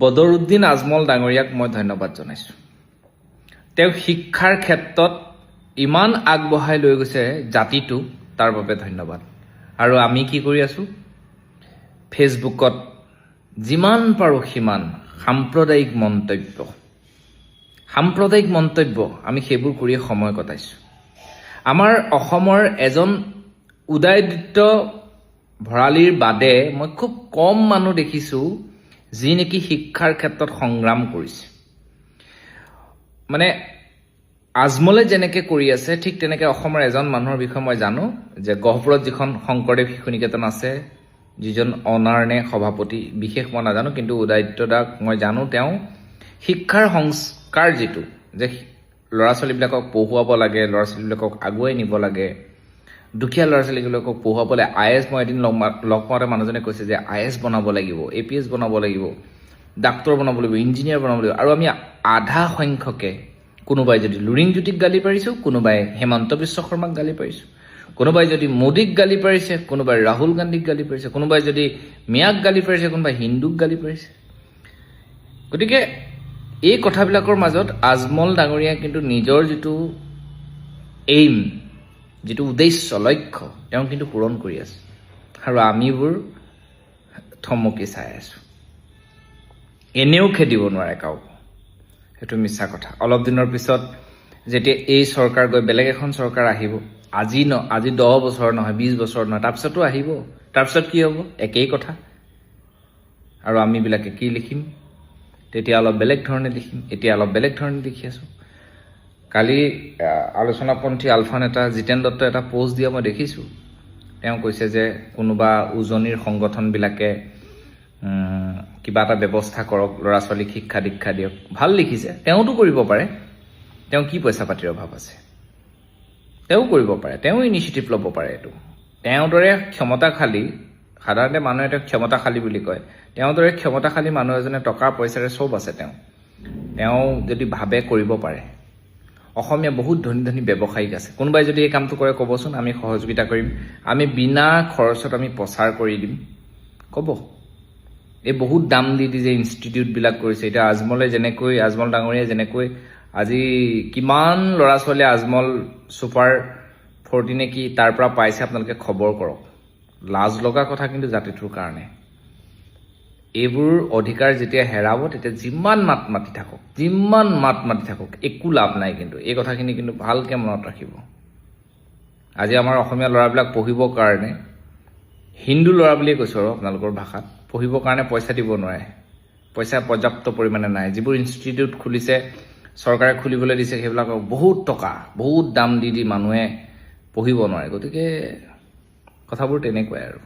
বদৰুদ্দিন আজমল ডাঙৰীয়াক মই ধন্যবাদ জনাইছোঁ। তেওঁ শিক্ষাৰ ক্ষেত্ৰত ইমান আগবঢ়াই লৈ গৈছে জাতিটো, তাৰ বাবে ধন্যবাদ। আৰু আমি কি কৰি আছোঁ, ফেচবুকত যিমান পাৰোঁ সিমান সাম্প্ৰদায়িক মন্তব্য আমি সেইবোৰ কৰিয়ে সময় কটাইছোঁ। আমাৰ অসমৰ এজন উদয়াদিত্য ভৰালীৰ বাদে মই খুব কম মানুহ দেখিছোঁ যি নেকি শিক্ষাৰ ক্ষেত্ৰত সংগ্ৰাম কৰিছে। মানে আজমলে যেনেকৈ কৰি আছে ঠিক তেনেকৈ অসমৰ এজন মানুহৰ বিষয়ে মই জানো যে গহপুৰত যিখন শংকৰদেৱ শিশু নিকেতন আছে, যিজন অনাৰ নে সভাপতি বিশেষ মই নাজানো, কিন্তু উদয়াদিত্য দাক মই জানো। তেওঁ শিক্ষাৰ সংস্কাৰ যিটো যে ল'ৰা ছোৱালীবিলাকক পঢ়ুৱাব লাগে, ল'ৰা ছোৱালীবিলাকক আগুৱাই নিব লাগে, দুখীয়া ল'ৰা ছোৱালীবিলাকক পঢ়ুৱাবলৈ IAS, মই এদিন লগ পাওঁতে মানুহজনে কৈছে যে IAS বনাব লাগিব, APS বনাব লাগিব, ডাক্তৰ বনাব লাগিব, ইঞ্জিনিয়াৰ বনাব লাগিব। আৰু আমি আধা সংখ্যকে, কোনোবাই যদি লুৰিণজ্যোতিক গালি পাৰিছোঁ, কোনোবাই হেমন্ত বিশ্ব শৰ্মাক গালি পাৰিছোঁ, কোনোবাই যদি মোদীক গালি পাৰিছে, কোনোবাই ৰাহুল গান্ধীক গালি পাৰিছে, কোনোবাই যদি মিয়াক গালি পাৰিছে, কোনোবাই হিন্দুক গালি পাৰিছে। গতিকে এই কথাবিলাকৰ মাজত আজমল ডাঙৰীয়াই কিন্তু নিজৰ যিটো এইম, যিটো উদ্দেশ্য, লক্ষ্য, তেওঁ কিন্তু পূৰণ কৰি আছে। আৰু আমিবোৰ থমকি চাই আছোঁ। এনেও খেদিব নোৱাৰে কাকো, সেইটো মিছা কথা। অলপ দিনৰ পিছত যেতিয়া এই চৰকাৰ গৈ বেলেগ এখন চৰকাৰ আহিব, আজি 10 বছৰ নহয়, 20 বছৰ নহয়, তাৰপিছতো আহিব। তাৰপিছত কি হ'ব? একেই কথা। আৰু আমিবিলাকে কি লিখিম? তেতিয়া অলপ বেলেগ ধৰণে লিখিম, এতিয়া অলপ বেলেগ ধৰণে লিখি আছোঁ। কালি আলোচনাপন্থী আলফা নেতা জিতেন দত্তই এটা পোষ্ট দিয়া মই দেখিছোঁ। তেওঁ কৈছে যে কোনোবা উজনিৰ সংগঠনবিলাকে কিবা এটা ব্যৱস্থা কৰক, ল'ৰা ছোৱালীক শিক্ষা দীক্ষা দিয়ক। ভাল লিখিছে, তেওঁতো কৰিব পাৰে। তেওঁ কি পইচা পাতিৰ অভাৱ আছে? তেওঁ কৰিব পাৰে, তেওঁ ইনিচিয়েটিভ ল'ব পাৰে। এইটো তেওঁৰ দৰে ক্ষমতাশালী, সাধাৰণতে মানুহে তেওঁক ক্ষমতাশালী বুলি কয়, তেওঁৰ দৰে ক্ষমতাশালী মানুহ এজনে টকা পইচাৰে চব আছে। তেওঁ যদি ভাবে কৰিব পাৰে। অসমীয়া বহুত ধনী ধনী ব্যৱসায়িক আছে। কোনোবাই যদি এই কামটো কৰে ক'বচোন, আমি সহযোগিতা কৰিম, আমি বিনা খৰচত আমি প্ৰচাৰ কৰি দিম। ক'ব এই বহুত দাম দি যে ইনষ্টিটিউটবিলাক কৰিছে। এতিয়া আজমল ডাঙৰীয়াই যেনেকৈ আজি কিমান ল'ৰা ছোৱালীয়ে আজমল ছুপাৰ 40 নে কি তাৰ পৰা পাইছে, আপোনালোকে খবৰ কৰক। লাজ লগা কথা কিন্তু জাতিটোৰ কাৰণে। এইবোৰ অধিকাৰ যেতিয়া হেৰাব, তেতিয়া যিমান মাত মাতি থাকক একো লাভ নাই। কিন্তু এই কথাখিনি কিন্তু ভালকৈ মনত ৰাখিব। আজি আমাৰ অসমীয়া ল'ৰাবিলাক পঢ়িবৰ কাৰণে, হিন্দু ল'ৰা বুলিয়ে কৈছোঁ আৰু আপোনালোকৰ ভাষাত, পঢ়িবৰ কাৰণে পইচা দিব নোৱাৰে। পইচা পৰ্যাপ্ত পৰিমাণে নাই। যিবোৰ ইনষ্টিটিউট খুলিছে, চৰকাৰে খুলিবলৈ দিছে, সেইবিলাকক বহুত টকা, বহুত দাম দি মানুহে পঢ়িব নোৱাৰে। গতিকে কথাবোৰ তেনেকুৱাই আৰু।